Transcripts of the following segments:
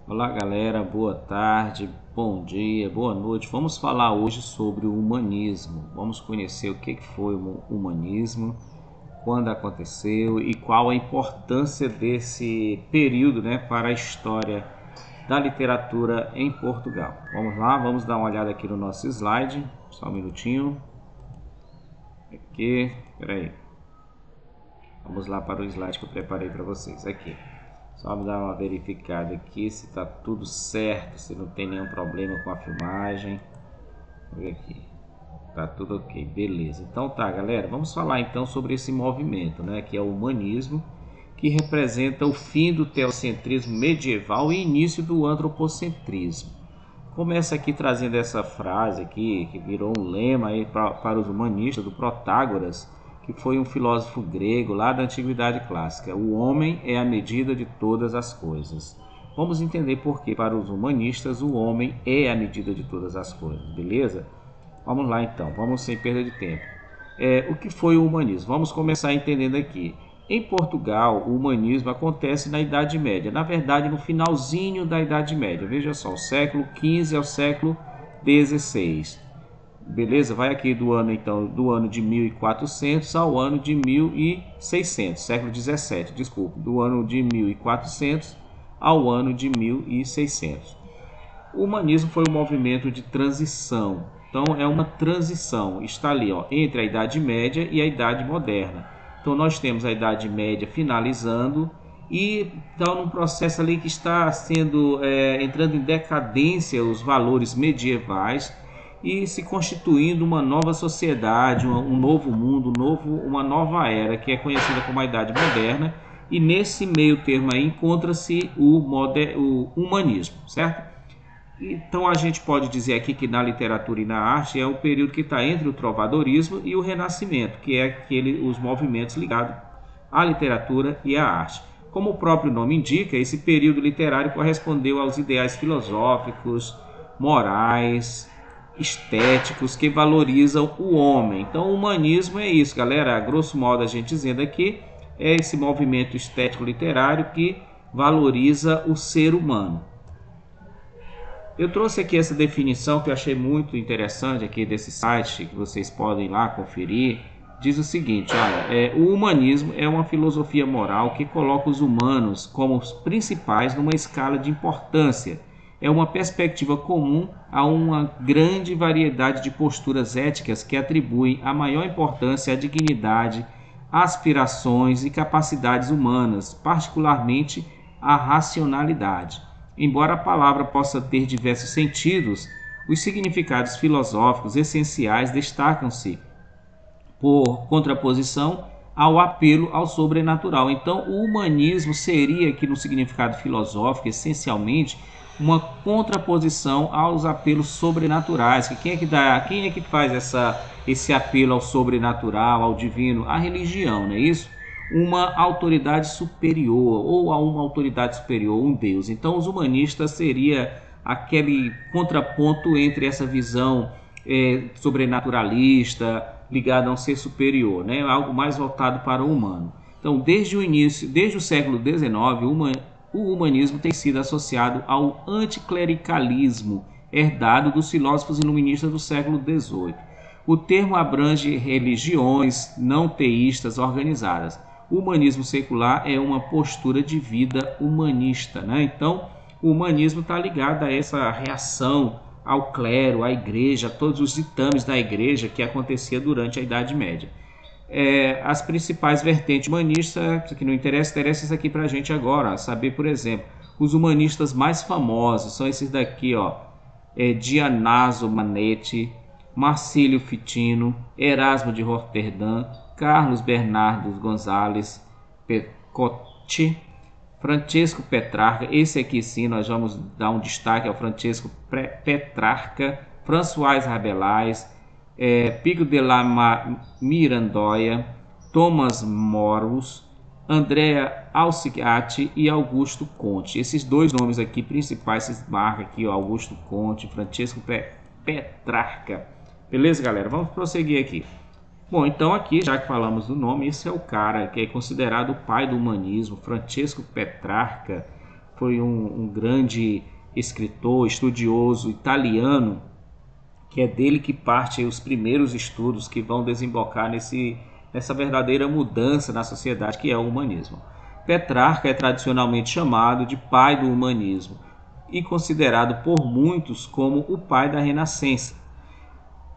Olá galera, boa tarde, bom dia, boa noite. Vamos falar hoje sobre o humanismo. Vamos conhecer o que foi o humanismo, quando aconteceu e qual a importância desse período, para a história da literatura em Portugal. Vamos lá, vamos dar uma olhada aqui no nosso slide. Só um minutinho. Aqui, peraí. Vamos lá para o slide que eu preparei para vocês. Aqui. Só me dar uma verificada aqui se está tudo certo, se não tem nenhum problema com a filmagem. Vamos ver aqui. Tá tudo ok, beleza. Então tá, galera, vamos falar então sobre esse movimento, que é o humanismo, que representa o fim do teocentrismo medieval e início do antropocentrismo. Começa aqui trazendo essa frase aqui, que virou um lema aí para os humanistas, do Protágoras, que foi um filósofo grego lá da Antiguidade Clássica. O homem é a medida de todas as coisas. Vamos entender por que para os humanistas o homem é a medida de todas as coisas, beleza? Vamos lá então, vamos sem perda de tempo. O que foi o humanismo? Vamos começar entendendo aqui. Em Portugal, o humanismo acontece na Idade Média, na verdade no finalzinho da Idade Média. Veja só, o século XV ao século XVI. Beleza? Vai aqui do ano então, do ano de 1400 ao ano de 1600, século 17, desculpe, do ano de 1400 ao ano de 1600. O humanismo foi um movimento de transição. Então é uma transição, está ali, entre a Idade Média e a Idade Moderna. Então nós temos a Idade Média finalizando e está num processo ali que está sendo entrando em decadência os valores medievais e se constituindo uma nova sociedade, um novo mundo, uma nova era que é conhecida como a Idade Moderna. E nesse meio termo aí encontra-se o humanismo, certo? Então a gente pode dizer aqui que na literatura e na arte é o período que está entre o trovadorismo e o renascimento, que é os movimentos ligados à literatura e à arte. Como o próprio nome indica, esse período literário correspondeu aos ideais filosóficos, morais, estéticos que valorizam o homem. Então o humanismo é isso, galera, a grosso modo a gente dizendo aqui, é esse movimento estético literário que valoriza o ser humano. Eu trouxe aqui essa definição que eu achei muito interessante aqui desse site, que vocês podem ir lá conferir. Diz o seguinte, olha, o humanismo é uma filosofia moral que coloca os humanos como os principais numa escala de importância. É uma perspectiva comum a uma grande variedade de posturas éticas que atribuem a maior importância à dignidade, aspirações e capacidades humanas, particularmente à racionalidade. Embora a palavra possa ter diversos sentidos, os significados filosóficos essenciais destacam-se por contraposição ao apelo ao sobrenatural. Então, o humanismo seria aqui no significado filosófico, essencialmente, uma contraposição aos apelos sobrenaturais. Quem é que faz esse apelo ao sobrenatural, ao divino? A religião, não é isso? Uma autoridade superior ou a uma autoridade superior, um Deus. Então os humanistas seria aquele contraponto entre essa visão sobrenaturalista ligada a um ser superior, algo mais voltado para o humano. Então desde o século XIX, o humanismo tem sido associado ao anticlericalismo herdado dos filósofos iluministas do século XVIII. O termo abrange religiões não teístas organizadas. O humanismo secular é uma postura de vida humanista, Então, o humanismo está ligado a essa reação ao clero, à igreja, a todos os ditames da igreja que acontecia durante a Idade Média. As principais vertentes humanistas, que não interessa isso aqui para a gente agora, saber, por exemplo, os humanistas mais famosos são esses daqui, Giannaso Manetti, Marcílio Fitino, Erasmo de Roterdã, Carlos Bernardo Gonzalez Pecotti, Francesco Petrarca. Esse aqui sim nós vamos dar um destaque ao Francesco Petrarca, François Rabelais, Pico de la Mirandoia, Thomas Morus, Andrea Alciati e Augusto Conte. Esses dois nomes aqui principais, se marca aqui, Augusto Conte, Francesco Petrarca. Beleza, galera? Vamos prosseguir aqui. Bom, então aqui, já que falamos do nome, esse é o cara que é considerado o pai do humanismo, Francesco Petrarca. foi um grande escritor, estudioso italiano, que é dele que parte os primeiros estudos que vão desembocar nessa verdadeira mudança na sociedade, que é o humanismo. Petrarca é tradicionalmente chamado de pai do humanismo e considerado por muitos como o pai da Renascença.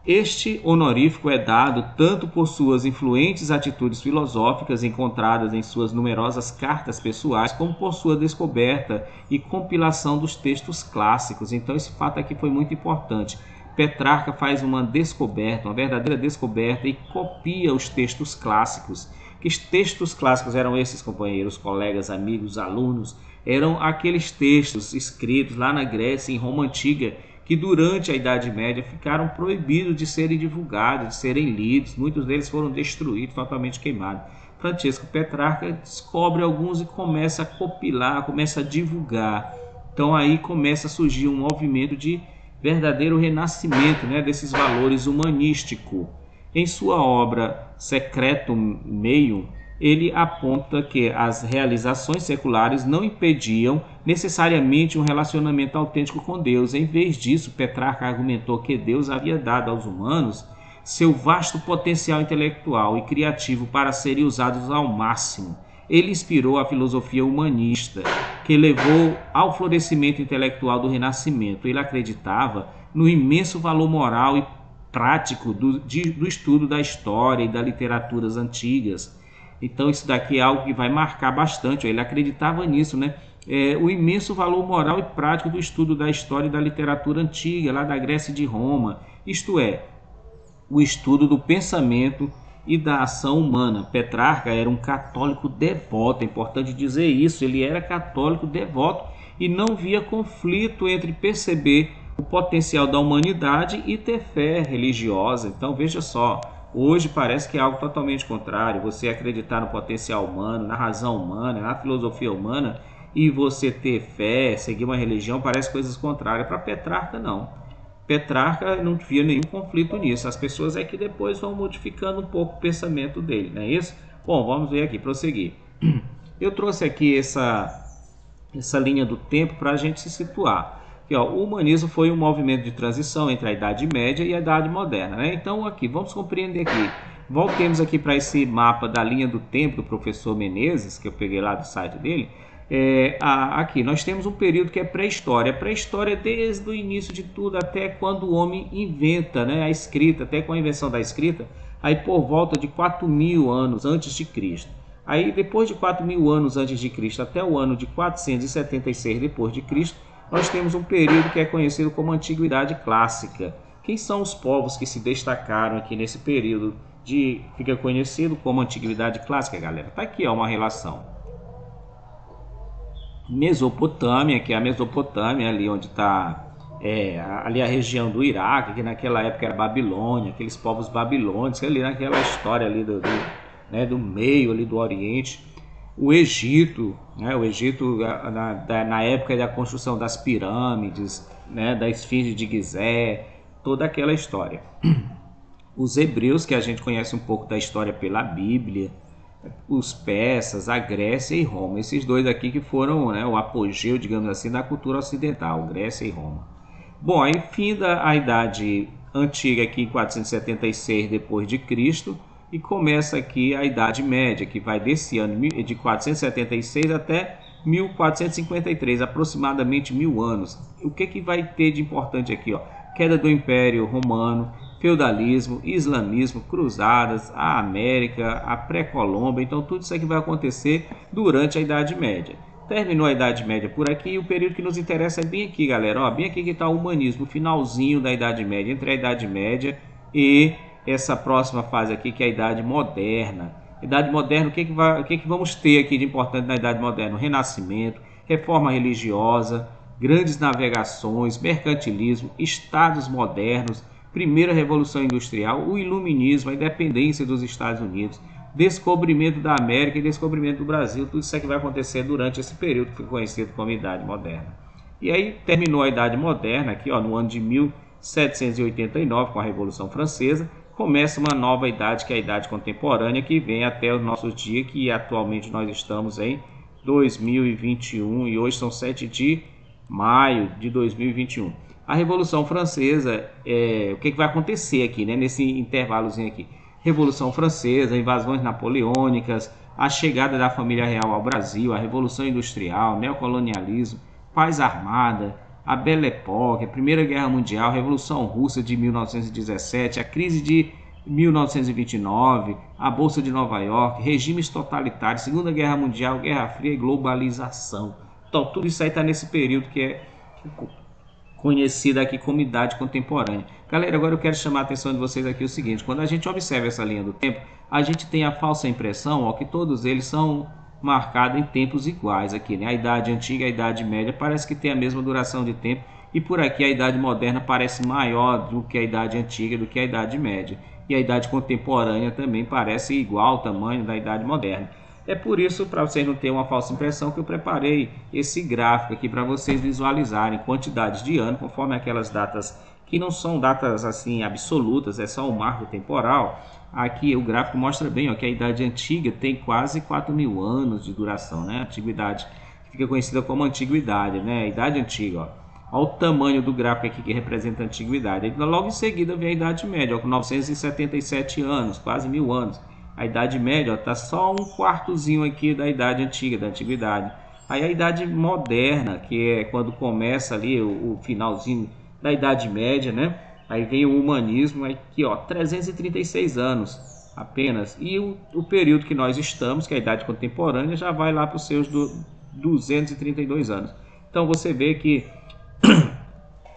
Este honorífico é dado tanto por suas influentes atitudes filosóficas encontradas em suas numerosas cartas pessoais, como por sua descoberta e compilação dos textos clássicos. Então esse fato aqui foi muito importante. Petrarca faz uma descoberta, uma verdadeira descoberta, e copia os textos clássicos. Que textos clássicos eram esses, companheiros, colegas, amigos, alunos? Eram aqueles textos escritos lá na Grécia, em Roma Antiga, que durante a Idade Média ficaram proibidos de serem divulgados, de serem lidos. Muitos deles foram destruídos, totalmente queimados. Francesco Petrarca descobre alguns e começa a compilar, começa a divulgar. Então aí começa a surgir um movimento de verdadeiro renascimento, né, desses valores humanísticos. Em sua obra Secretum Meium, ele aponta que as realizações seculares não impediam necessariamente um relacionamento autêntico com Deus. Em vez disso, Petrarca argumentou que Deus havia dado aos humanos seu vasto potencial intelectual e criativo para serem usados ao máximo. Ele inspirou a filosofia humanista, que levou ao florescimento intelectual do Renascimento. Ele acreditava no imenso valor moral e prático do estudo da história e das literaturas antigas. Então isso daqui é algo que vai marcar bastante. Ele acreditava nisso, né? O imenso valor moral e prático do estudo da história e da literatura antiga, lá da Grécia e de Roma. Isto é, o estudo do pensamento e da ação humana. Petrarca era um católico devoto, é importante dizer isso. Ele era católico devoto e não via conflito entre perceber o potencial da humanidade e ter fé religiosa. Então veja só, hoje parece que é algo totalmente contrário. Você acreditar no potencial humano, na razão humana, na filosofia humana, e você ter fé, seguir uma religião, parece coisas contrárias. Para Petrarca, não. Petrarca não via nenhum conflito nisso. As pessoas é que depois vão modificando um pouco o pensamento dele, não é isso? Bom, vamos ver aqui, prosseguir. Eu trouxe aqui essa linha do tempo para a gente se situar. Aqui, ó, o humanismo foi um movimento de transição entre a Idade Média e a Idade Moderna, né? Então aqui, vamos compreender aqui. Voltemos aqui para esse mapa da linha do tempo do professor Menezes, que eu peguei lá do site dele. Aqui nós temos um período que é pré-história. Pré-história desde o início de tudo até quando o homem inventa, né, a escrita, até com a invenção da escrita, aí por volta de 4.000 anos antes de Cristo. Aí depois de 4.000 anos antes de Cristo até o ano de 476 depois de Cristo, nós temos um período que é conhecido como Antiguidade Clássica. Quem são os povos que se destacaram aqui nesse período fica conhecido como Antiguidade Clássica, galera? Tá aqui, ó, uma relação. Mesopotâmia, que é a Mesopotâmia, ali onde está ali a região do Iraque, que naquela época era Babilônia, aqueles povos babilônicos, ali naquela história ali do meio ali do Oriente. O Egito, né, o Egito na época da construção das pirâmides, né, da esfinge de Gizé, toda aquela história. Os hebreus, que a gente conhece um pouco da história pela Bíblia, os persas, a Grécia e Roma. Esses dois aqui que foram, né, o apogeu, digamos assim, da cultura ocidental, Grécia e Roma. Bom, aí finda a Idade Antiga aqui em 476 depois de Cristo e começa aqui a Idade Média, que vai desse ano de 476 até 1453, aproximadamente 1000 anos. O que vai ter de importante aqui, ó? Queda do Império Romano, feudalismo, islamismo, cruzadas, a América, a pré-Colômbia. Então tudo isso aqui vai acontecer durante a Idade Média. Terminou a Idade Média por aqui, e o período que nos interessa é bem aqui, galera. Ó, bem aqui que está o humanismo, o finalzinho da Idade Média, entre a Idade Média e essa próxima fase aqui, que é a Idade Moderna. Idade Moderna, o que vamos ter aqui de importante na Idade Moderna? O Renascimento, reforma religiosa, grandes navegações, mercantilismo, estados modernos, primeira revolução industrial, o iluminismo, a independência dos Estados Unidos, descobrimento da América e descobrimento do Brasil. Tudo isso é que vai acontecer durante esse período que foi conhecido como Idade Moderna. E aí terminou a Idade Moderna aqui, ó, no ano de 1789 com a Revolução Francesa. Começa uma nova idade, que é a Idade Contemporânea, que vem até os nossos dias, que atualmente nós estamos em 2021 e hoje são 7 de maio de 2021. A Revolução Francesa, o que vai acontecer aqui, né, nesse intervalozinho aqui? Revolução Francesa, invasões napoleônicas, a chegada da família real ao Brasil, a Revolução Industrial, neocolonialismo, paz armada, a Belle Époque, a Primeira Guerra Mundial, a Revolução Russa de 1917, a crise de 1929, a Bolsa de Nova York, regimes totalitários, Segunda Guerra Mundial, Guerra Fria e globalização. Então, tudo isso aí está nesse período que é conhecida aqui como Idade Contemporânea. Galera, agora eu quero chamar a atenção de vocês aqui o seguinte: quando a gente observa essa linha do tempo, a gente tem a falsa impressão que todos eles são marcados em tempos iguais aqui, né? A Idade Antiga e a Idade Média parece que tem a mesma duração de tempo, e por aqui a Idade Moderna parece maior do que a Idade Antiga, do que a Idade Média. E a Idade Contemporânea também parece igual ao tamanho da Idade Moderna. É por isso, para vocês não terem uma falsa impressão, que eu preparei esse gráfico aqui para vocês visualizarem quantidades de ano, conforme aquelas datas que não são datas assim absolutas, é só um marco temporal. Aqui o gráfico mostra bem que a Idade Antiga tem quase 4.000 anos de duração, né? A Antiguidade fica conhecida como Antiguidade, né? A Idade Antiga, Olha o tamanho do gráfico aqui que representa a Antiguidade. Logo em seguida vem a Idade Média, com 977 anos, quase 1.000 anos. A Idade Média está só um quartozinho aqui da Idade Antiga, da Antiguidade. Aí a Idade Moderna, que é quando começa ali o finalzinho da Idade Média, né? Aí vem o Humanismo, aqui 336 anos apenas. E o período que nós estamos, que é a Idade Contemporânea, já vai lá para os seus 232 anos. Então você vê que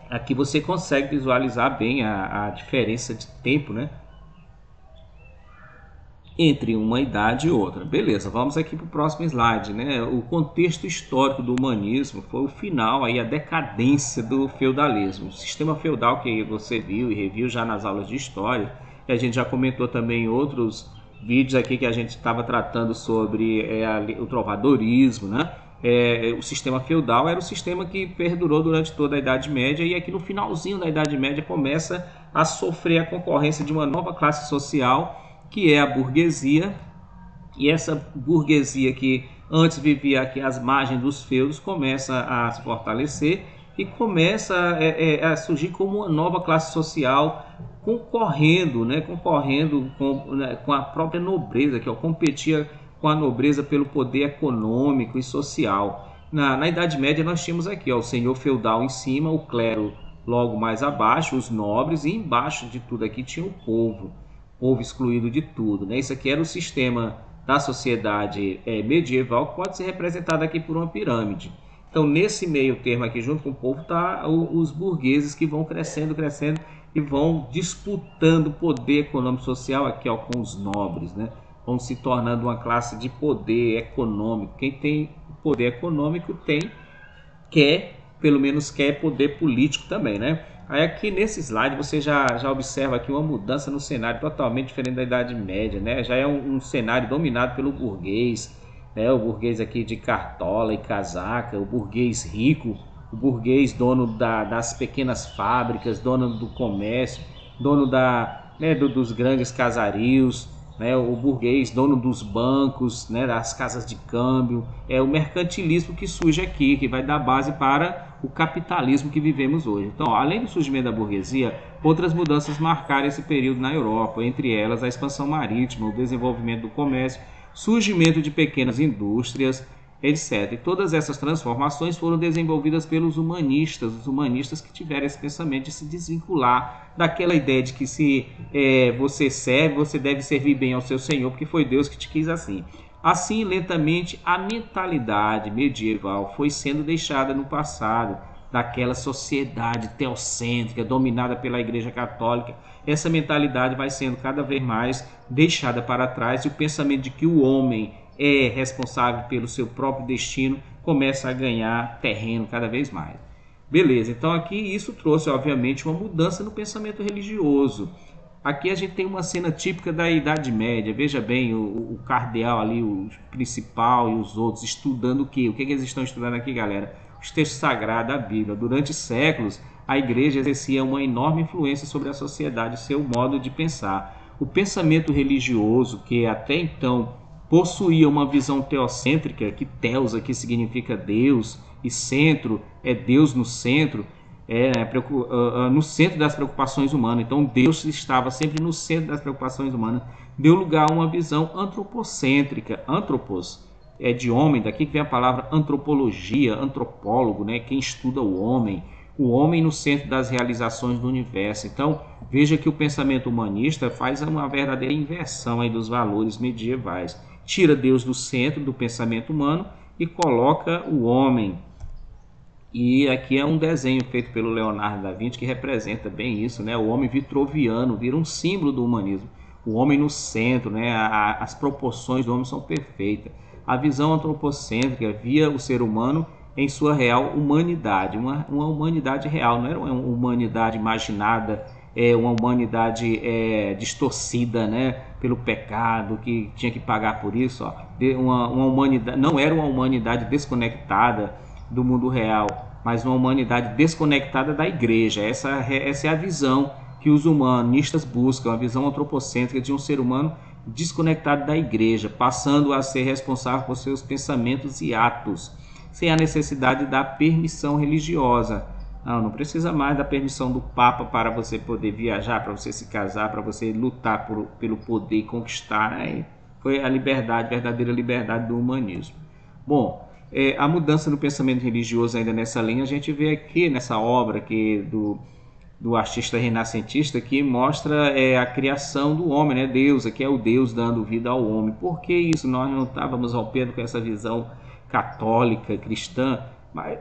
aqui você consegue visualizar bem a diferença de tempo, né, entre uma idade e outra. Beleza, vamos aqui para o próximo slide, né? O contexto histórico do humanismo foi o final, aí, a decadência do feudalismo. O sistema feudal que você viu e reviu já nas aulas de história, e a gente já comentou também em outros vídeos aqui que a gente estava tratando sobre o trovadorismo, né? O sistema feudal era o sistema que perdurou durante toda a Idade Média, e aqui no finalzinho da Idade Média começa a sofrer a concorrência de uma nova classe social, que é a burguesia. E essa burguesia que antes vivia aqui às margens dos feudos começa a se fortalecer e começa a surgir como uma nova classe social, concorrendo com a própria nobreza, que competia com a nobreza pelo poder econômico e social. Na Idade Média nós tínhamos aqui o senhor feudal em cima, o clero logo mais abaixo, os nobres, e embaixo de tudo aqui tinha o povo excluído de tudo, né? Isso aqui era o sistema da sociedade medieval, que pode ser representado aqui por uma pirâmide. Então, nesse meio termo aqui, junto com o povo, tá os burgueses, que vão crescendo e vão disputando poder econômico social aqui com os nobres, né? Vão se tornando uma classe de poder econômico. Quem tem poder econômico pelo menos quer poder político também, né? Aí aqui nesse slide você já observa aqui uma mudança no cenário totalmente diferente da Idade Média, né? Já é um cenário dominado pelo burguês, né? O burguês aqui de cartola e casaca, o burguês rico, o burguês dono das pequenas fábricas, dono do comércio, dono dos grandes casarios, né? O burguês dono dos bancos, né? Das casas de câmbio. É o mercantilismo que surge aqui, que vai dar base para o capitalismo que vivemos hoje. Então, além do surgimento da burguesia, outras mudanças marcaram esse período na Europa, entre elas a expansão marítima, o desenvolvimento do comércio, surgimento de pequenas indústrias, etc. E todas essas transformações foram desenvolvidas pelos humanistas, os humanistas que tiveram esse pensamento de se desvincular daquela ideia de que se você serve, você deve servir bem ao seu Senhor, porque foi Deus que te quis assim. Assim, lentamente, a mentalidade medieval foi sendo deixada no passado, daquela sociedade teocêntrica dominada pela Igreja Católica. Essa mentalidade vai sendo cada vez mais deixada para trás, e o pensamento de que o homem é responsável pelo seu próprio destino começa a ganhar terreno cada vez mais. Beleza, então aqui isso trouxe, obviamente, uma mudança no pensamento religioso. Aqui a gente tem uma cena típica da Idade Média. Veja bem, o cardeal ali, o principal e os outros estudando o quê? O que eles estão estudando aqui, galera? Os textos sagrados, a Bíblia. Durante séculos, a igreja exercia uma enorme influência sobre a sociedade, seu modo de pensar. O pensamento religioso, que até então possuía uma visão teocêntrica, que teos aqui significa Deus, e centro é Deus no centro, no centro das preocupações humanas. Então Deus estava sempre no centro das preocupações humanas. Deu lugar a uma visão antropocêntrica. Antropos é de homem, daqui que vem a palavra antropologia, antropólogo, né? Quem estuda o homem no centro das realizações do universo. Então veja que o pensamento humanista faz uma verdadeira inversão aí dos valores medievais. Tira Deus do centro do pensamento humano e coloca o homem. E aqui é um desenho feito pelo Leonardo da Vinci que representa bem isso, né? O homem vitruviano vira um símbolo do humanismo. O homem no centro, né? As proporções do homem são perfeitas. A visão antropocêntrica via o ser humano em sua real humanidade, uma humanidade real, não era uma humanidade imaginada, uma humanidade distorcida, né? Pelo pecado, que tinha que pagar por isso. Ó. Uma humanidade, não era uma humanidade desconectada do mundo real, mas uma humanidade desconectada da igreja. Essa é a visão que os humanistas buscam, a visão antropocêntrica de um ser humano desconectado da igreja, passando a ser responsável por seus pensamentos e atos, sem a necessidade da permissão religiosa. Não precisa mais da permissão do Papa para você poder viajar, para você se casar, para você lutar pelo poder e conquistar. Foi a liberdade, a verdadeira liberdade do humanismo. Bom, a mudança no pensamento religioso ainda nessa linha, a gente vê aqui nessa obra aqui do artista renascentista que mostra a criação do homem, né? Deus, aqui é o Deus dando vida ao homem. Por que isso? Nós não estávamos rompendo com essa visão católica, cristã, mas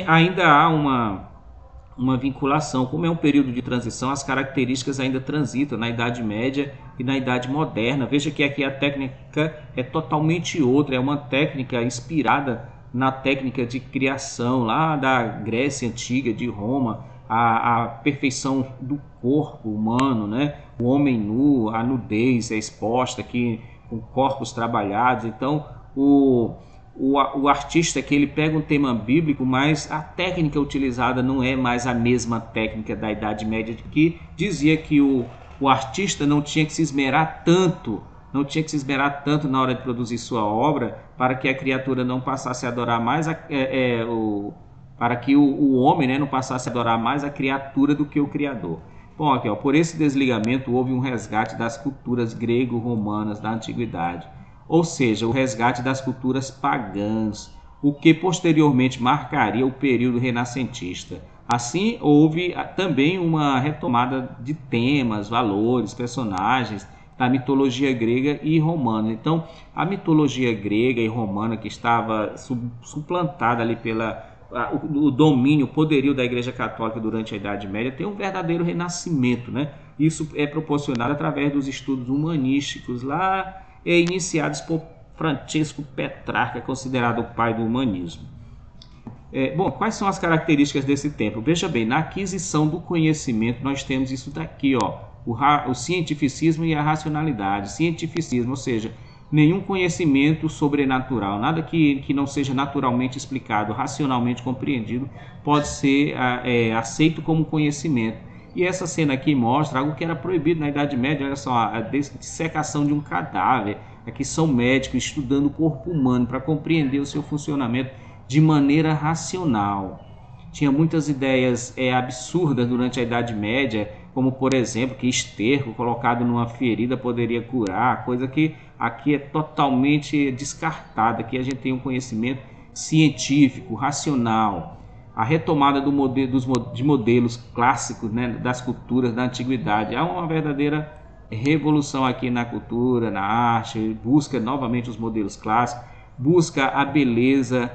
ainda há uma vinculação. Como é um período de transição, as características ainda transitam na Idade Média e na Idade Moderna. Veja que aqui a técnica é totalmente outra, é uma técnica inspirada na técnica de criação lá da Grécia Antiga, de Roma, a perfeição do corpo humano, né? O homem nu, a nudez é exposta aqui com corpos trabalhados. Então o artista que ele pega um tema bíblico, mas a técnica utilizada não é mais a mesma técnica da Idade Média, que dizia que o artista não tinha que se esmerar tanto, na hora de produzir sua obra, para que a criatura não passasse a adorar mais para que o homem, né, não passasse a adorar mais a criatura do que o Criador. Bom, aqui, ó, por esse desligamento houve um resgate das culturas grego-romanas da antiguidade, ou seja, o resgate das culturas pagãs, o que posteriormente marcaria o período renascentista. Assim, houve também uma retomada de temas, valores, personagens da mitologia grega e romana. Então, a mitologia grega e romana, que estava suplantada ali o domínio, o poderio da Igreja Católica durante a Idade Média, tem um verdadeiro renascimento, né? Isso é proporcionado através dos estudos humanísticos lá iniciados por Francisco Petrarca, considerado o pai do humanismo. Bom, quais são as características desse tempo? Veja bem, na aquisição do conhecimento nós temos isso daqui, ó, o cientificismo e a racionalidade. Cientificismo, ou seja, nenhum conhecimento sobrenatural, nada que não seja naturalmente explicado, racionalmente compreendido, pode ser aceito como conhecimento. E essa cena aqui mostra algo que era proibido na Idade Média. Olha só, a dissecação de um cadáver. Aqui são médicos estudando o corpo humano para compreender o seu funcionamento de maneira racional. Tinha muitas ideias absurdas durante a Idade Média, como por exemplo que esterco colocado numa ferida poderia curar, coisa que aqui é totalmente descartada. Aqui a gente tem um conhecimento científico, racional. A retomada de modelos clássicos, né, das culturas da antiguidade. Há uma verdadeira revolução aqui na cultura, na arte, busca novamente os modelos clássicos, busca a beleza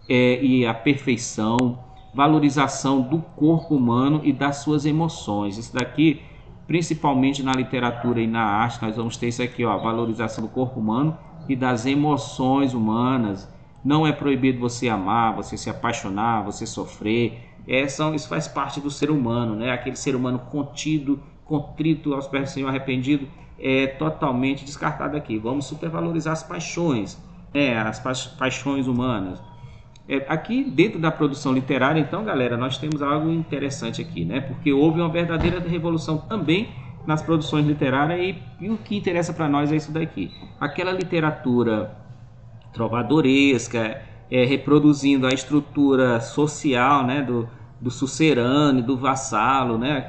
e a perfeição, valorização do corpo humano e das suas emoções. Isso daqui, principalmente na literatura e na arte, nós vamos ter isso aqui, ó, a valorização do corpo humano e das emoções humanas. Não é proibido você amar, você se apaixonar, você sofrer. Isso faz parte do ser humano, né? Aquele ser humano contido, contrito aos pés do Senhor, arrependido, é totalmente descartado aqui. Vamos supervalorizar as paixões, né? As paixões humanas. Aqui dentro da produção literária, então, galera, nós temos algo interessante aqui, né? Porque houve uma verdadeira revolução também nas produções literárias, e o que interessa para nós é isso daqui. Aquela literatura trovadoresca, reproduzindo a estrutura social, né, do sucerano, do vassalo, né,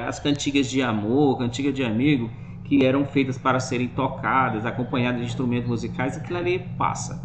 as cantigas de amor, cantiga de amigo, que eram feitas para serem tocadas, acompanhadas de instrumentos musicais, aquilo ali passa.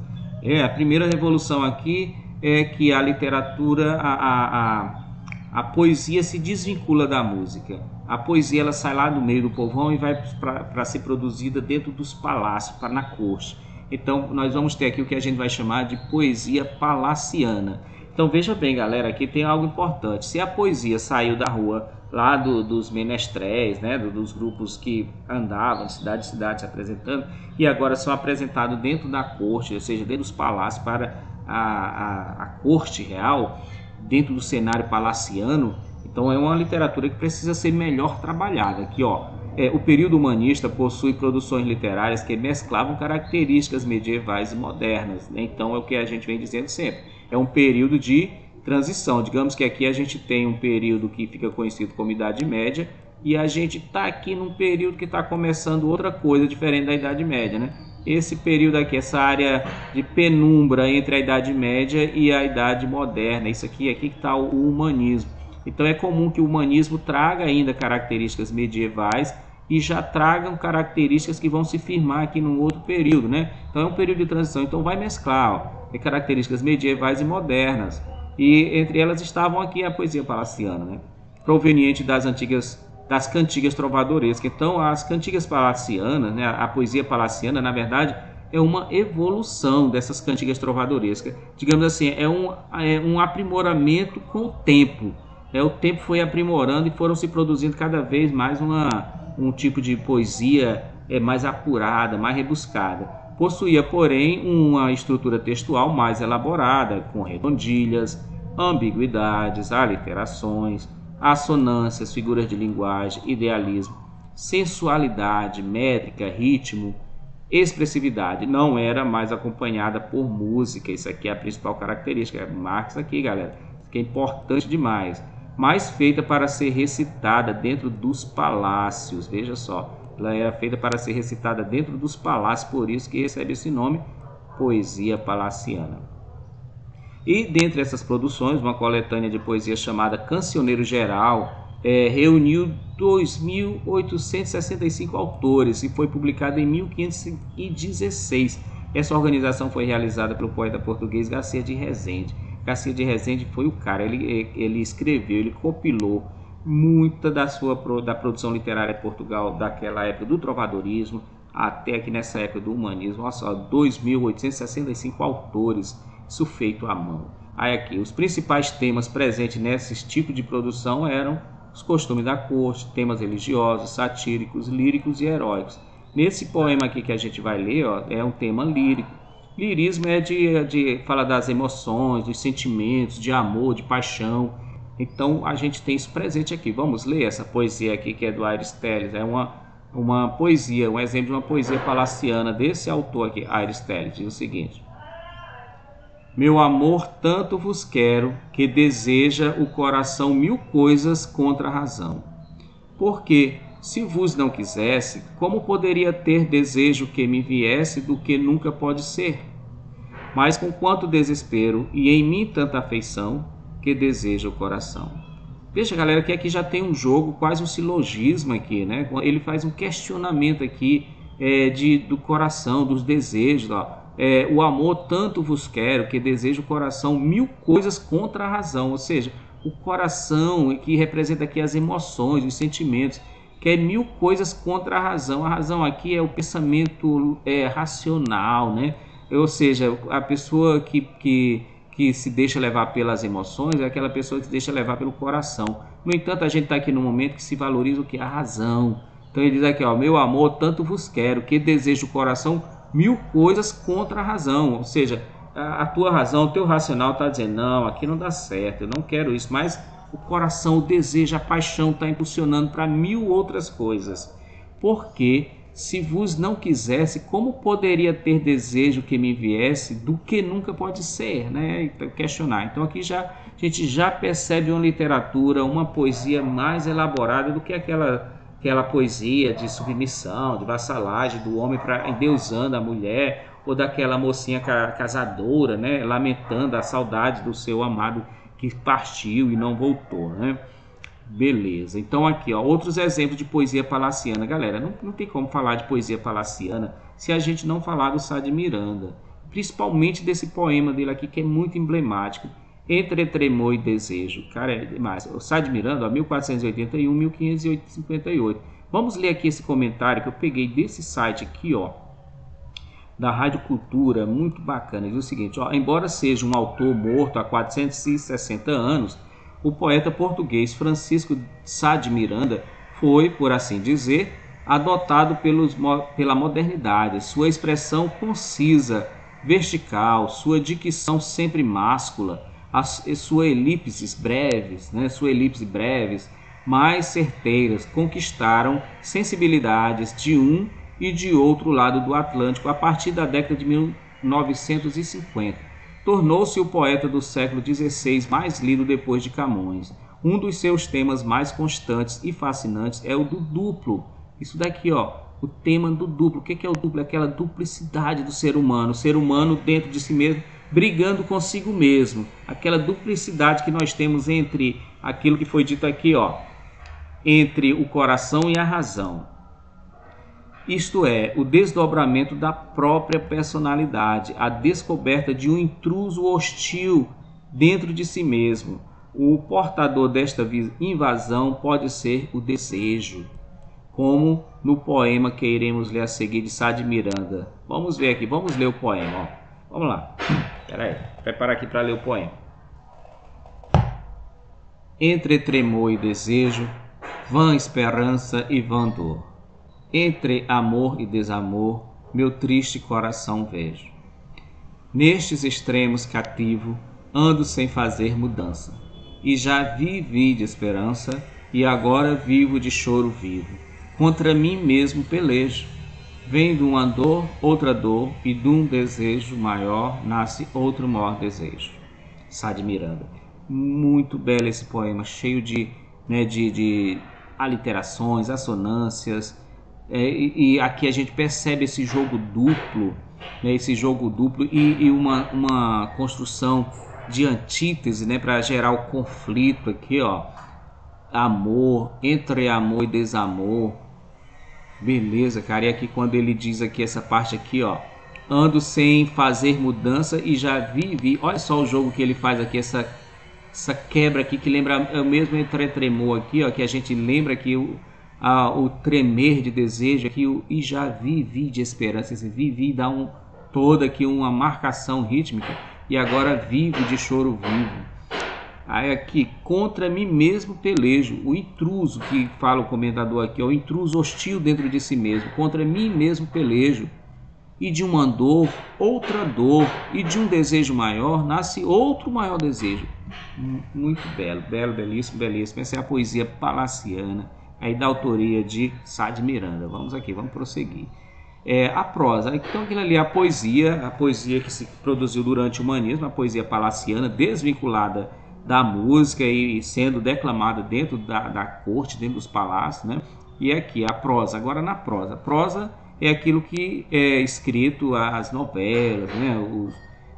A primeira revolução aqui é que a literatura, a poesia se desvincula da música. A poesia ela sai lá do meio do povão e vai para ser produzida dentro dos palácios, na corte. Então nós vamos ter aqui o que a gente vai chamar de poesia palaciana. Então veja bem, galera, aqui tem algo importante. Se a poesia saiu da rua, lá dos menestréis, né, dos grupos que andavam de cidade em cidade se apresentando, e agora são apresentados dentro da corte, ou seja, dentro dos palácios para a corte real, dentro do cenário palaciano, então é uma literatura que precisa ser melhor trabalhada. Aqui, ó, o período humanista possui produções literárias que mesclavam características medievais e modernas, né? Então é o que a gente vem dizendo sempre, é um período de transição. Digamos que aqui a gente tem um período que fica conhecido como Idade Média, e a gente está aqui num período que está começando outra coisa diferente da Idade Média, né? Esse período aqui, essa área de penumbra entre a Idade Média e a Idade Moderna, isso aqui que está o humanismo. Então é comum que o humanismo traga ainda características medievais e já tragam características que vão se firmar aqui num outro período, né? Então é um período de transição, então vai mesclar características medievais e modernas. E entre elas estavam aqui a poesia palaciana, né? Proveniente das cantigas trovadorescas. Então as cantigas palacianas, né? A poesia palaciana, na verdade, é uma evolução dessas cantigas trovadorescas. Digamos assim, é um aprimoramento com o tempo. O tempo foi aprimorando e foram se produzindo cada vez mais um tipo de poesia mais apurada, mais rebuscada. Possuía, porém, uma estrutura textual mais elaborada, com redondilhas, ambiguidades, aliterações, assonâncias, figuras de linguagem, idealismo, sensualidade, métrica, ritmo, expressividade. Não era mais acompanhada por música. Isso aqui é a principal característica. Marx aqui, galera. Isso aqui é importante demais. Mas feita para ser recitada dentro dos palácios. Veja só, ela era feita para ser recitada dentro dos palácios, por isso que recebe esse nome, poesia palaciana. E dentre essas produções, uma coletânea de poesia chamada Cancioneiro Geral reuniu 2.865 autores e foi publicada em 1516. Essa organização foi realizada pelo poeta português Garcia de Rezende. Garcia de Rezende foi o cara, ele escreveu, ele compilou muita da produção literária de Portugal daquela época do trovadorismo até aqui nessa época do humanismo. Olha só, 2.865 autores, isso feito à mão. Aí aqui, os principais temas presentes nesses tipos de produção eram os costumes da corte, temas religiosos, satíricos, líricos e heróicos. Nesse poema aqui que a gente vai ler, ó, é um tema lírico. Lirismo é de falar das emoções, dos sentimentos, de amor, de paixão. Então a gente tem isso presente aqui. Vamos ler essa poesia aqui que é do Aires Telles. É uma poesia, um exemplo de uma poesia palaciana desse autor aqui, Aires Telles. Diz o seguinte: meu amor, tanto vos quero, que deseja o coração mil coisas contra a razão. Porque, se vos não quisesse, como poderia ter desejo que me viesse do que nunca pode ser? Mas com quanto desespero, e em mim tanta afeição, que deseja o coração. Veja, galera, que aqui já tem um jogo, quase um silogismo aqui, né? Ele faz um questionamento aqui do coração, dos desejos, ó. O amor tanto vos quero, que deseja o coração mil coisas contra a razão. Ou seja, o coração que representa aqui as emoções, os sentimentos, quer mil coisas contra a razão. A razão aqui é o pensamento racional, né? Ou seja, a pessoa que se deixa levar pelas emoções é aquela pessoa que se deixa levar pelo coração. No entanto, a gente está aqui no momento que se valoriza o que? A razão. Então ele diz aqui, ó, meu amor, tanto vos quero, que deseja o coração mil coisas contra a razão. Ou seja, a tua razão, o teu racional está dizendo, não, aqui não dá certo, eu não quero isso, mas o coração, o desejo, a paixão está impulsionando para mil outras coisas. Porque se vos não quisesse, como poderia ter desejo que me viesse do que nunca pode ser, né? Questionar. Então aqui a gente já percebe uma literatura, uma poesia mais elaborada do que aquela aquela poesia de submissão, de vassalagem do homem para endeusando a mulher, ou daquela mocinha casadora, né, lamentando a saudade do seu amado que partiu e não voltou, né? Beleza, então aqui, ó, outros exemplos de poesia palaciana. Galera, não tem como falar de poesia palaciana se a gente não falar do Sá de Miranda, principalmente desse poema dele aqui, que é muito emblemático, Entre Tremor e Desejo. Cara, é demais. O Sá de Miranda, 1481-1558. Vamos ler aqui esse comentário que eu peguei desse site aqui, ó, da Rádio Cultura, muito bacana. Diz o seguinte, ó, embora seja um autor morto há 460 anos, o poeta português Francisco Sá de Miranda foi, por assim dizer, adotado pela modernidade. Sua expressão concisa, vertical, sua dicção sempre máscula, suas elipses breves, mais certeiras, conquistaram sensibilidades de um e de outro lado do Atlântico a partir da década de 1950. Tornou-se o poeta do século XVI mais lido depois de Camões. Um dos seus temas mais constantes e fascinantes é o do duplo. Isso daqui, ó, o tema do duplo. O que é o duplo? É aquela duplicidade do ser humano. O ser humano dentro de si mesmo, brigando consigo mesmo. Aquela duplicidade que nós temos entre aquilo que foi dito aqui, ó, entre o coração e a razão. Isto é, o desdobramento da própria personalidade, a descoberta de um intruso hostil dentro de si mesmo. O portador desta invasão pode ser o desejo, como no poema que iremos ler a seguir de Sá de Miranda. Vamos ver aqui, vamos ler o poema, ó. Vamos lá. Espera aí, prepara aqui para ler o poema. Entre tremor e desejo, vã esperança e vã dor. Entre amor e desamor, meu triste coração vejo. Nestes extremos cativo, ando sem fazer mudança. E já vivi de esperança, e agora vivo de choro vivo. Contra mim mesmo pelejo. Vem de uma dor, outra dor, e de um desejo maior nasce outro maior desejo. Sá de Miranda. Muito belo esse poema, cheio de aliterações, assonâncias. E aqui a gente percebe esse jogo duplo, né, e uma construção de antítese, né, para gerar o conflito aqui, ó, amor, entre amor e desamor. Beleza, cara, e aqui quando ele diz aqui essa parte aqui, ó, ando sem fazer mudança e já vivi, olha só o jogo que ele faz aqui, essa quebra aqui que lembra o mesmo entre tremor aqui, ó, que a gente lembra que o tremer de desejo aqui, e já vivi de esperança. Esse vivi dá toda aqui uma marcação rítmica, e agora vivo de choro vivo. Aí aqui, contra mim mesmo pelejo, o intruso que fala o comentador aqui, o intruso hostil dentro de si mesmo, contra mim mesmo pelejo, e de uma dor, outra dor, e de um desejo maior nasce outro maior desejo. Muito belo, belíssimo, belíssimo. Essa é a poesia palaciana, aí da autoria de Sá de Miranda. Vamos aqui, vamos prosseguir. A prosa, então aquilo ali é a poesia que se produziu durante o humanismo, a poesia palaciana, desvinculada da música e sendo declamada dentro da corte, dentro dos palácios, né? E aqui a prosa. Agora na prosa. Prosa é aquilo que é escrito, as novelas, né?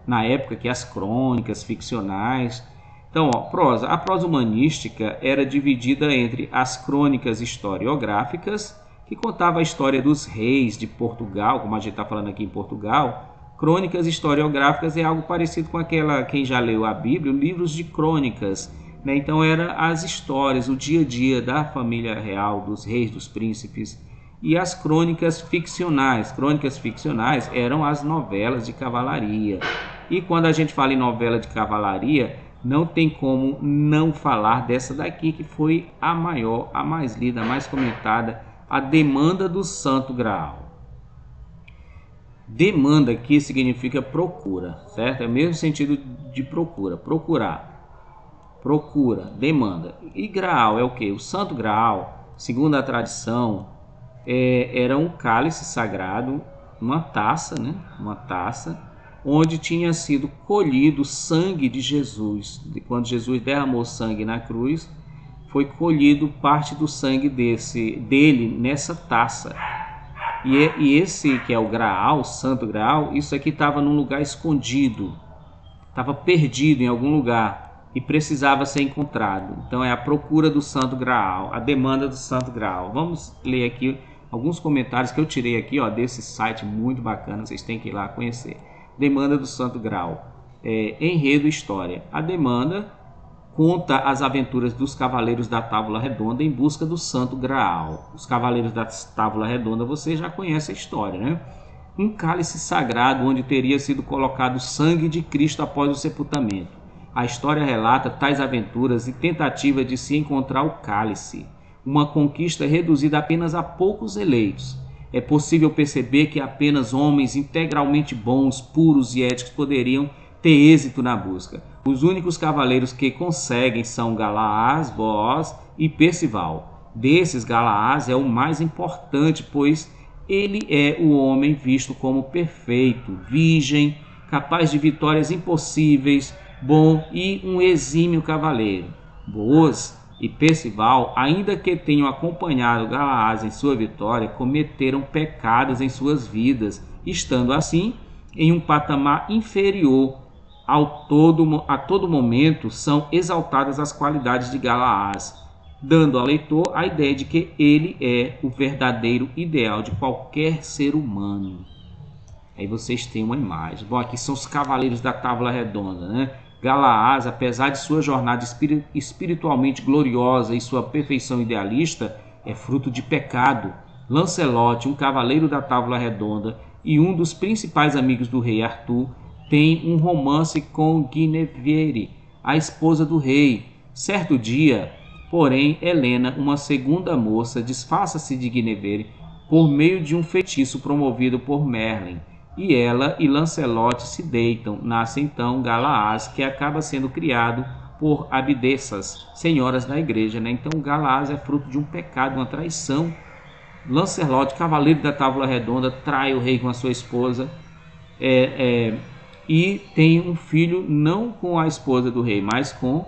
Na época que as crônicas ficcionais. Então, ó, prosa. A prosa humanística era dividida entre as crônicas historiográficas, que contava a história dos reis de Portugal, como a gente está falando aqui em Portugal. Crônicas historiográficas é algo parecido com quem já leu a Bíblia, livros de crônicas, né? Então, eram as histórias, o dia a dia da família real, dos reis, dos príncipes. E as crônicas ficcionais. Crônicas ficcionais eram as novelas de cavalaria. E quando a gente fala em novela de cavalaria, não tem como não falar dessa daqui, que foi a maior, a mais lida, a mais comentada, a Demanda do Santo Graal. Demanda aqui significa procura, certo? É o mesmo sentido de procura, procurar, procura, demanda. E Graal é o que? O Santo Graal, segundo a tradição, era um cálice sagrado, uma taça, né? Uma taça, onde tinha sido colhido o sangue de Jesus. De quando Jesus derramou sangue na cruz, foi colhido parte do sangue dele nessa taça. E esse que é o Graal, o Santo Graal, isso aqui estava num lugar escondido, estava perdido em algum lugar e precisava ser encontrado. Então é a procura do Santo Graal, a demanda do Santo Graal. Vamos ler aqui alguns comentários que eu tirei aqui, ó, desse site muito bacana, vocês têm que ir lá conhecer. Demanda do Santo Graal. Enredo e história. A demanda conta as aventuras dos Cavaleiros da Távola Redonda em busca do Santo Graal. Os Cavaleiros da Távola Redonda, você já conhece a história, né? Um cálice sagrado onde teria sido colocado o sangue de Cristo após o sepultamento. A história relata tais aventuras e tentativa de se encontrar o cálice, uma conquista reduzida apenas a poucos eleitos. É possível perceber que apenas homens integralmente bons, puros e éticos poderiam ter êxito na busca. Os únicos cavaleiros que conseguem são Galaaz, Booz e Percival. Desses, Galaaz é o mais importante, pois ele é o homem visto como perfeito, virgem, capaz de vitórias impossíveis, bom e um exímio cavaleiro. Booz e Percival, ainda que tenham acompanhado Galaaz em sua vitória, cometeram pecados em suas vidas, estando assim em um patamar inferior. A todo momento são exaltadas as qualidades de Galaaz, dando ao leitor a ideia de que ele é o verdadeiro ideal de qualquer ser humano. Aí vocês têm uma imagem. Bom, aqui são os Cavaleiros da Távola Redonda, né? Galaaz, apesar de sua jornada espiritualmente gloriosa e sua perfeição idealista, é fruto de pecado. Lancelot, um Cavaleiro da Távola Redonda e um dos principais amigos do rei Arthur, tem um romance com Guinevere, a esposa do rei. Certo dia, porém, Helena, uma segunda moça, disfarça-se de Guinevere por meio de um feitiço promovido por Merlin. E ela e Lancelot se deitam. Nasce então Galaaz, que acaba sendo criado por abdessas, senhoras da igreja, né? Então Galaaz é fruto de um pecado, uma traição. Lancelot, Cavaleiro da Távola Redonda, trai o rei com a sua esposa e tem um filho não com a esposa do rei, mas com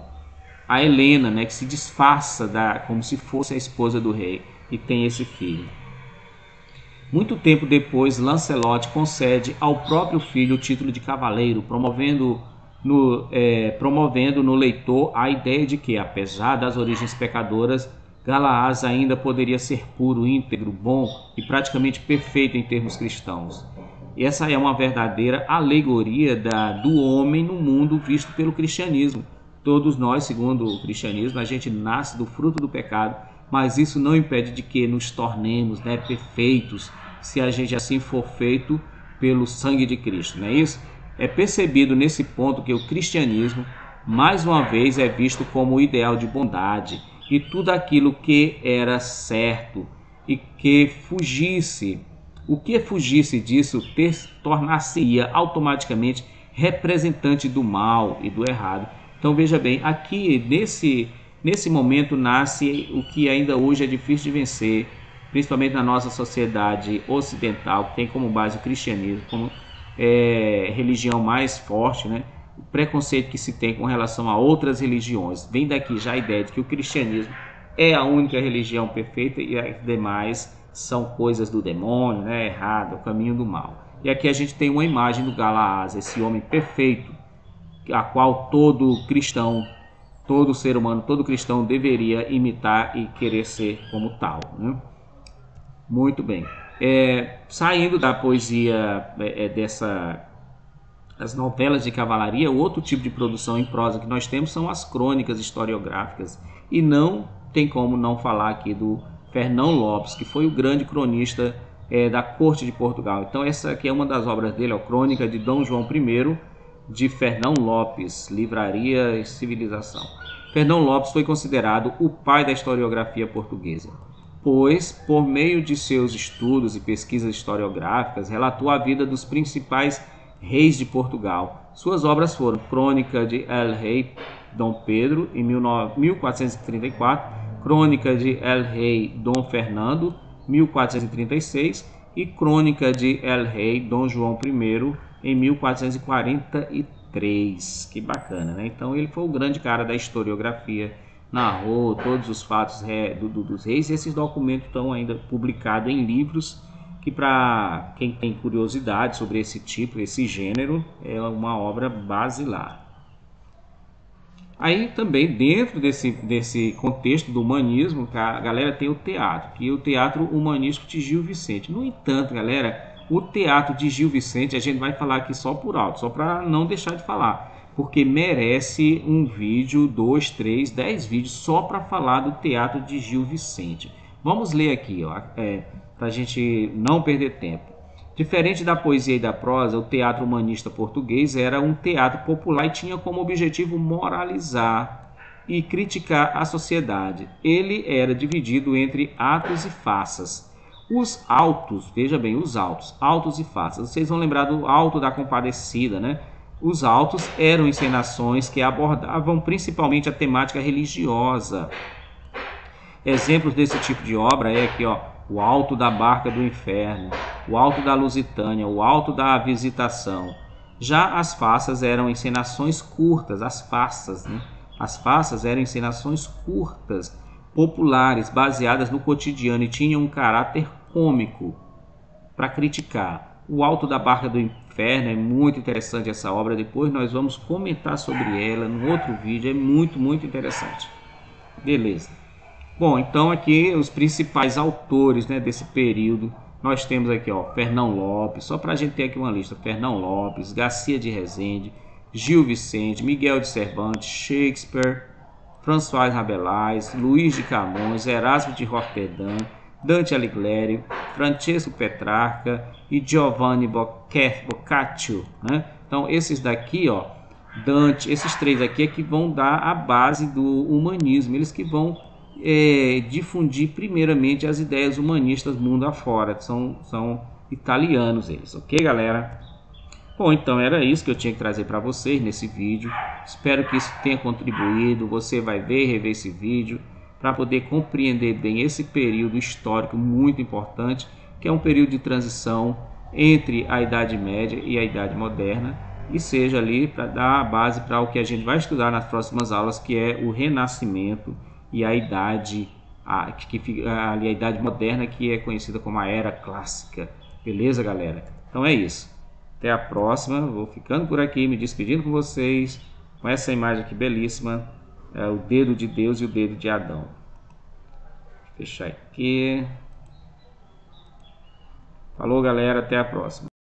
a Helena, né? Que se disfarça como se fosse a esposa do rei e tem esse filho. Muito tempo depois, Lancelot concede ao próprio filho o título de cavaleiro, promovendo no leitor a ideia de que, apesar das origens pecadoras, Galaaz ainda poderia ser puro, íntegro, bom e praticamente perfeito em termos cristãos. E essa é uma verdadeira alegoria do homem no mundo visto pelo cristianismo. Todos nós, segundo o cristianismo, a gente nasce do fruto do pecado, mas isso não impede de que nos tornemos, né, perfeitos, se a gente assim for feito pelo sangue de Cristo, não é isso? É percebido nesse ponto que o cristianismo, mais uma vez, é visto como o ideal de bondade, e tudo aquilo que era certo e que fugisse disso tornar-se-ia automaticamente representante do mal e do errado. Então veja bem, aqui nesse momento nasce o que ainda hoje é difícil de vencer, principalmente na nossa sociedade ocidental, que tem como base o cristianismo, como religião mais forte, né? O preconceito que se tem com relação a outras religiões. Vem daqui já a ideia de que o cristianismo é a única religião perfeita e as demais são coisas do demônio, né? Errado, o caminho do mal. E aqui a gente tem uma imagem do Galaaz, esse homem perfeito, a qual todo cristão, todo ser humano, todo cristão deveria imitar e querer ser como tal, né? Muito bem. Saindo da poesia das novelas de cavalaria, outro tipo de produção em prosa que nós temos são as crônicas historiográficas. E não tem como não falar aqui do Fernão Lopes, que foi o grande cronista da corte de Portugal. Então essa aqui é uma das obras dele, a Crônica de Dom João I, de Fernão Lopes, Livraria e Civilização. Fernão Lopes foi considerado o pai da historiografia portuguesa, pois, por meio de seus estudos e pesquisas historiográficas, relatou a vida dos principais reis de Portugal. Suas obras foram Crônica de El Rei Dom Pedro, em 1434, Crônica de El Rei Dom Fernando, 1436, e Crônica de El Rei Dom João I, em 1443. Que bacana, né? Então ele foi o grande cara da historiografia narrou todos os fatos dos reis. Esses documentos estão ainda publicados em livros, que para quem tem curiosidade sobre esse tipo, esse gênero, é uma obra basilar. Aí também dentro desse contexto do humanismo, a galera tem o teatro, que é o teatro humanístico de Gil Vicente. No entanto, galera, o teatro de Gil Vicente a gente vai falar aqui só por alto, só para não deixar de falar, porque merece um vídeo, 2, 3, 10 vídeos só para falar do teatro de Gil Vicente. Vamos ler aqui, para a gente não perder tempo. Diferente da poesia e da prosa, o teatro humanista português era um teatro popular e tinha como objetivo moralizar e criticar a sociedade. Ele era dividido entre atos e farsas. Os autos, veja bem, os autos e farsas. Vocês vão lembrar do Auto da Compadecida, né? Os autos eram encenações que abordavam principalmente a temática religiosa. Exemplos desse tipo de obra é aqui, o Alto da Barca do Inferno, o Alto da Lusitânia, o Alto da Visitação. Já as farsas eram encenações curtas, as farsas, né? As farsas eram encenações curtas, populares, baseadas no cotidiano e tinham um caráter cômico para criticar. O Alto da Barca do Inferno é muito interessante essa obra, depois nós vamos comentar sobre ela no outro vídeo, é muito, muito interessante. Beleza. Bom, então aqui os principais autores, né, desse período, nós temos aqui, Fernão Lopes, só para a gente ter aqui uma lista: Fernão Lopes, Garcia de Rezende, Gil Vicente, Miguel de Cervantes, Shakespeare, François Rabelais, Luís de Camões, Erasmo de Roterdã, Dante Alighieri, Francesco Petrarca e Giovanni Boccaccio, né? Então esses daqui, Dante, esses três aqui é que vão dar a base do humanismo, eles que vão difundir primeiramente as ideias humanistas mundo afora. São italianos eles, ok, galera? Bom, então era isso que eu tinha que trazer para vocês nesse vídeo. Espero que isso tenha contribuído. Você vai ver e rever esse vídeo para poder compreender bem esse período histórico muito importante, que é um período de transição entre a Idade Média e a Idade Moderna, e seja ali para dar a base para o que a gente vai estudar nas próximas aulas, que é o Renascimento e a idade ali, a idade moderna, que é conhecida como a Era Clássica. Beleza, galera? Então é isso. Até a próxima. Vou ficando por aqui, me despedindo com vocês com essa imagem aqui belíssima, o dedo de Deus e o dedo de Adão. Vou fechar aqui. Falou, galera, até a próxima.